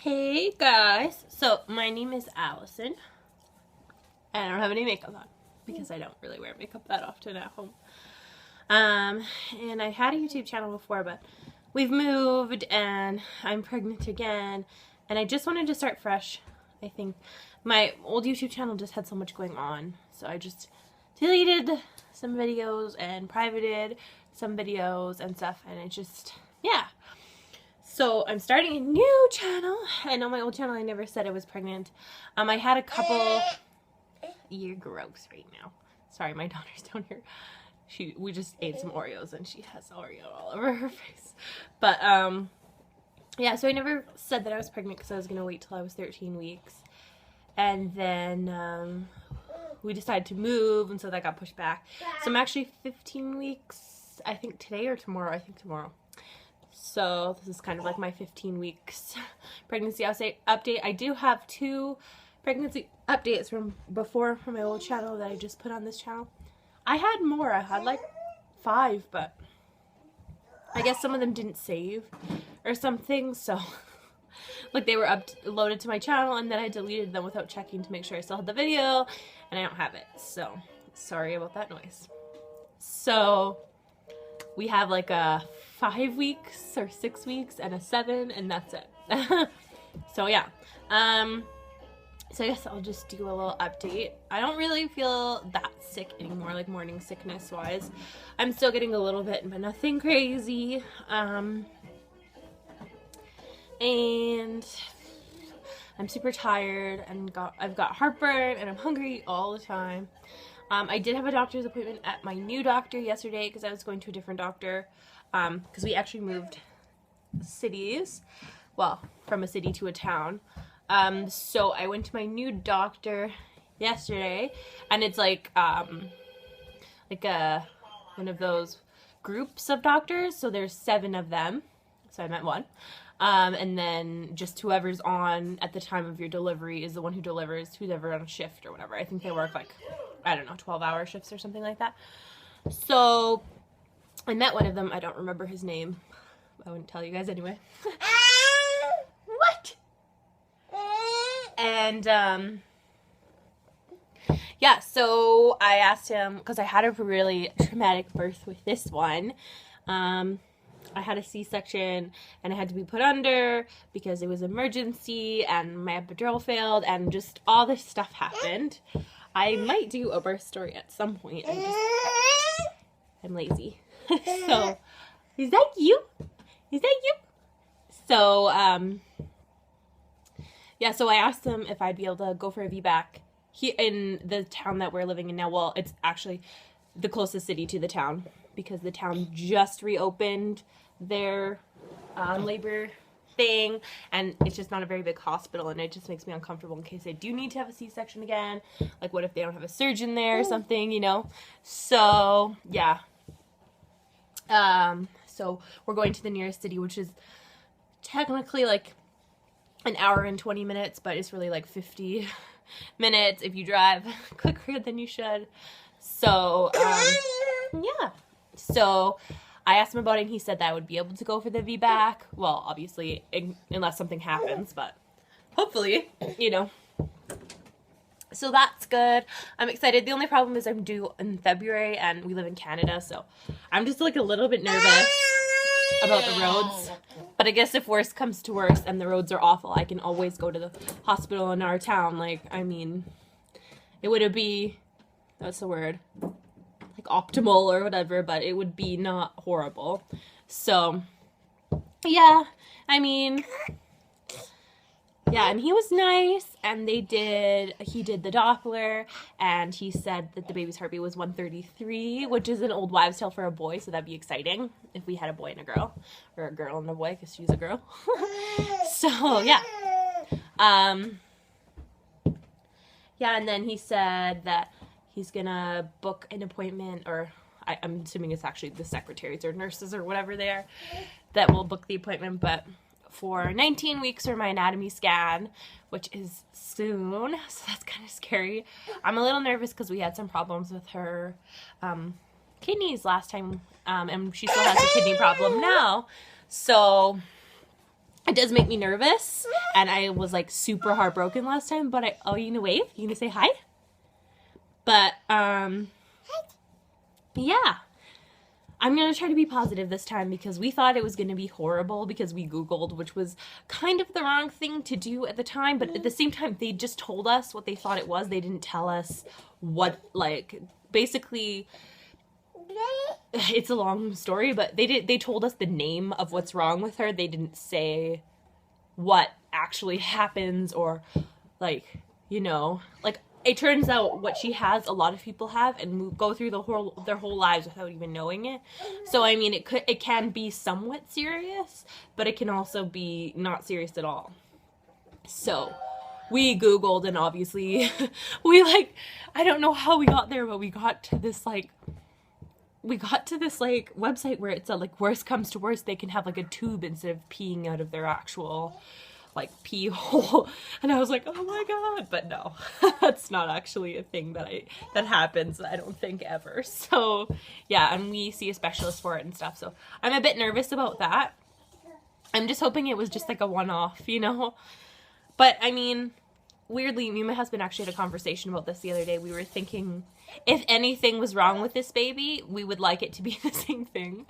Hey guys, so my name is Allison. I don't have any makeup on because I don't really wear makeup that often at home. And I had a YouTube channel before, but we've moved and I'm pregnant again, and I just wanted to start fresh. I think my old YouTube channel just had so much going on, so I just deleted some videos and privated some videos and stuff, and it just, yeah. So I'm starting a new channel, and on my old channel I never said I was pregnant. I had a couple, you're gross right now. Sorry, my daughter's down here. We just ate some Oreos and she has Oreo all over her face. But yeah, so I never said that I was pregnant because I was gonna wait till I was 13 weeks. And then we decided to move, and so that got pushed back. So I'm actually 15 weeks, I think today or tomorrow. I think tomorrow. So this is kind of like my 15 weeks pregnancy update. I do have 2 pregnancy updates from before from my old channel that I just put on this channel. I had more. I had like 5, but I guess some of them didn't save or something. So like they were uploaded to my channel, and then I deleted them without checking to make sure I still had the video, and I don't have it. So sorry about that noise. So we have like a 5 weeks or 6 weeks and a 7, and that's it. So yeah. So I guess I'll just do a little update. I don't really feel that sick anymore, like morning sickness wise. I'm still getting a little bit, but nothing crazy. And I'm super tired, and I've got heartburn, and I'm hungry all the time. I did have a doctor's appointment at my new doctor yesterday because I was going to a different doctor, because we actually moved cities, well, from a city to a town. So I went to my new doctor yesterday, and it's like one of those groups of doctors. So there's 7 of them. So I met one. And then just whoever's on at the time of your delivery is the one who delivers, who's ever on a shift or whatever. I think they work like, I don't know, 12-hour shifts or something like that. So I met one of them. I don't remember his name. I wouldn't tell you guys anyway. What? And yeah, so I asked him, because I had a really traumatic birth with this one. I had a C-section, and I had to be put under because it was emergency, and my epidural failed, and just all this stuff happened. I might do a birth story at some point. I'm lazy. So, is that you? Is that you? So, yeah, so I asked him if I'd be able to go for a VBAC in the town that we're living in now. Well, it's actually the closest city to the town, because the town just reopened their labor thing, and it's just not a very big hospital, and it just makes me uncomfortable in case I do need to have a C-section again. Like, what if they don't have a surgeon there or something, you know? So, yeah. So we're going to the nearest city, which is technically like an hour and 20 minutes, but it's really like 50 minutes if you drive quicker than you should. So, yeah. So I asked him about it, and he said that I would be able to go for the VBAC. Well, obviously, unless something happens, but hopefully, you know. So that's good. I'm excited. The only problem is I'm due in February, and we live in Canada, so I'm just like a little bit nervous about the roads. But I guess if worse comes to worse and the roads are awful, I can always go to the hospital in our town. Like, I mean, it would be, what's the word? Like optimal or whatever, but it would be not horrible. So, yeah, I mean, yeah, and he was nice, and he did the Doppler, and he said that the baby's heartbeat was 133, which is an old wives' tale for a boy, so that'd be exciting if we had a boy and a girl, or a girl and a boy, because she's a girl. So, yeah. Yeah, and then he said that he's gonna book an appointment, or I'm assuming it's actually the secretaries or nurses or whatever they are that will book the appointment, but for 19 weeks for my anatomy scan, which is soon, so that's kind of scary. I'm a little nervous because we had some problems with her kidneys last time, and she still has a kidney problem now. So it does make me nervous, and I was like super heartbroken last time, but oh, you gonna wave? You gonna say hi? But, yeah. I'm going to try to be positive this time because we thought it was going to be horrible because we Googled, which was kind of the wrong thing to do at the time. But at the same time, they just told us what they thought it was. They didn't tell us what, like, basically, it's a long story, but they told us the name of what's wrong with her. They didn't say what actually happens or, like, you know, like, it turns out what she has, a lot of people have, and go through their whole lives without even knowing it. So I mean, it can be somewhat serious, but it can also be not serious at all. So we Googled, and obviously we I don't know how we got there, but we got to this website where it's like worst comes to worst, they can have like a tube instead of peeing out of their actual like pee hole, and I was like, oh my god, but no, that's not actually a thing that happens, I don't think, ever. So yeah, and we see a specialist for it and stuff, so I'm a bit nervous about that. I'm just hoping it was just like a one-off, you know, but I mean, weirdly, me and my husband actually had a conversation about this the other day. We were thinking if anything was wrong with this baby, we would like it to be the same thing.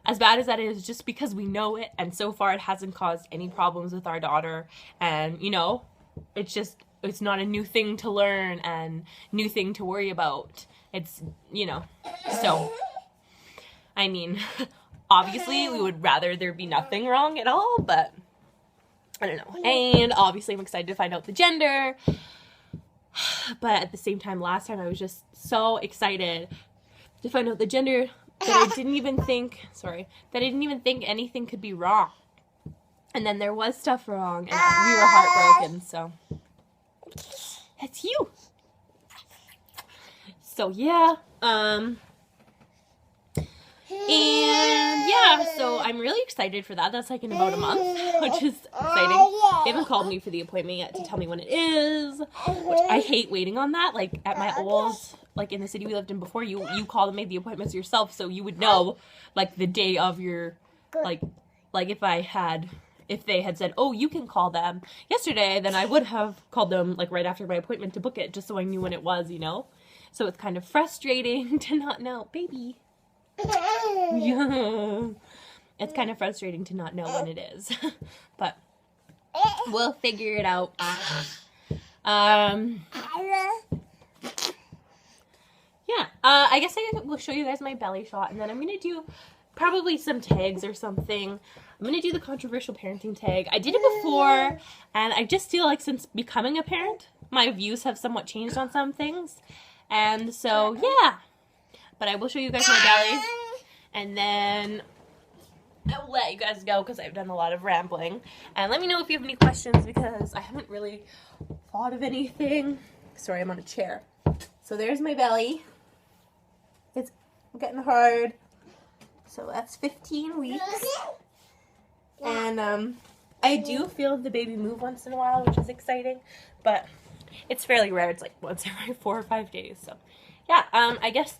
As bad as that is, just because we know it, and so far it hasn't caused any problems with our daughter, and, you know, it's not a new thing to learn and new thing to worry about. It's, you know, so, I mean, obviously we would rather there be nothing wrong at all, but I don't know. And obviously I'm excited to find out the gender, but at the same time, last time I was just so excited to find out the gender that I didn't even think anything could be wrong. And then there was stuff wrong, and we were heartbroken, so. That's you! So, yeah, and yeah, so I'm really excited for that. That's like in about a month, which is exciting. They haven't called me for the appointment yet to tell me when it is, which I hate waiting on that. Like, at my old, like, in the city we lived in before, you called and made the appointments yourself, so you would know, like, the day of your, like if they had said, oh, you can call them yesterday, then I would have called them, like, right after my appointment to book it, just so I knew when it was, you know? So it's kind of frustrating to not know. Baby. Yeah. It's kind of frustrating to not know when it is. But we'll figure it out. Yeah, I guess I will show you guys my belly shot, and then I'm going to do probably some tags or something. I'm going to do the controversial parenting tag. I did it before, and I just feel like since becoming a parent, my views have somewhat changed on some things. And so, yeah. But I will show you guys my belly, and then I'll let you guys go because I've done a lot of rambling. And let me know if you have any questions because I haven't really thought of anything. Sorry, I'm on a chair. So there's my belly. It's getting hard. So that's 15 weeks. And I do feel the baby move once in a while, which is exciting. But it's fairly rare. It's like once every 4 or 5 days. So yeah, I guess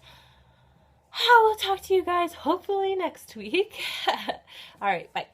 I will talk to you guys hopefully next week. All right, bye.